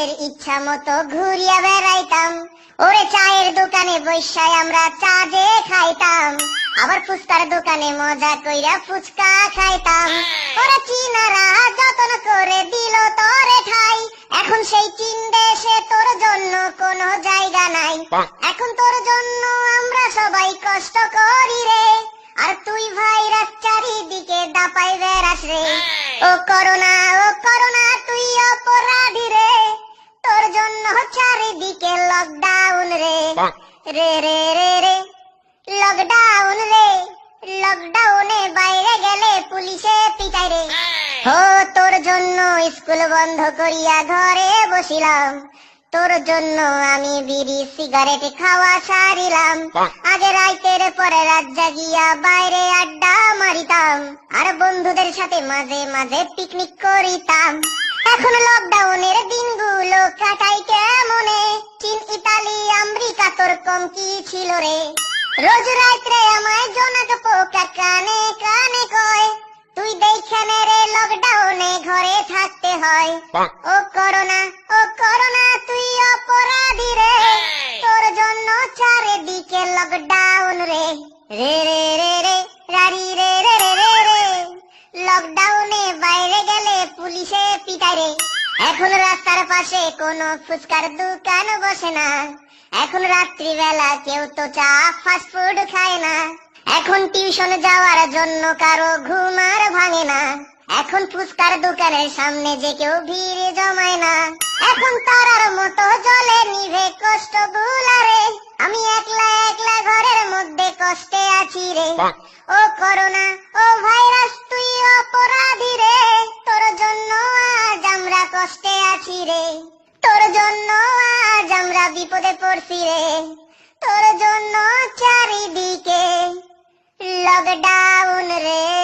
নিজেদের ইচ্ছা মতো ঘুরিয়া বেড়াইতাম। ওরে চায়ের দোকানে বৈশায় আমরা চা যে খাইতাম, আবার ফুচকার দোকানে মজা কইরা ফুচকা খাইতাম। ওরে চীনারা যতন করে দিল তোরে ঠাই, এখন সেই চীন দেশে তোর জন্য কোনো জায়গা নাই। এখন তোর জন্য আমরা সবাই কষ্ট করি রে, আর তুই ভাইরাস চারিদিকে দাপাই বেড়াস রে। ও করোনা তুই অপরাধী রে, তোর জন্য চারিদিকে লকডাউন রে। রে রে রে রে লকডাউন রে, লকডাউনে বাইরে গেলে পুলিশে পিটাই রে। ও তোর জন্য স্কুল বন্ধ করিয়া ঘরে বসিলাম, তোর জন্য আমি বিড়ি সিগারেট খাওয়া সারিলাম। আগে রাইতের পরে রাত জাগিয়া বাইরে আড্ডা মারিতাম, আর বন্ধুদের সাথে মাঝে মাঝে পিকনিক করিতাম। এখন লকডাউনের দিনগুলো কাটাই কেমনে, চীন ইতালি আমেরিকা তোর কম কি ছিল রে। রোজ রাত্রে আমায় জোনাক পোকা কানে কানে কয়, তুই দেখে নে রে লকডাউনে ঘরে থাকতে হয়। ও করোনা তুই অপরাধী রে, তোর জন্য চারিদিকে লকডাউন রে। রে রে রে রে রারি রে রে রে রে রে লকডাউনে বাইরে গেলে পুলিশে পিটাই রে। এখন রাস্তার পাশে কোনো ফুচকার দোকান বসে না, এখন রাত্রিবেলা কেউ তো চা ফাস্ট ফুড খায় না। এখন টিউশন যাওয়ার জন্য কারো ঘুম আর ভাঙে না, এখন ফুচকার দোকানের সামনে যে কেউ ভিড় জমায় না। এখন তারার মতো জলে নিভে কষ্ট গুলারে, আমি একলা একলা ঘরের মধ্যে কষ্টে আছি রে। ও করোনা ও ভাইরাস তুই অপরাধী রে, তোর জন্য আজ আমরা কষ্টে আছি রে। তোর জন্য আজ আমরা বিপদে পড়ছি রে, তোর জন্য চারিদিকে লকডাউন রে।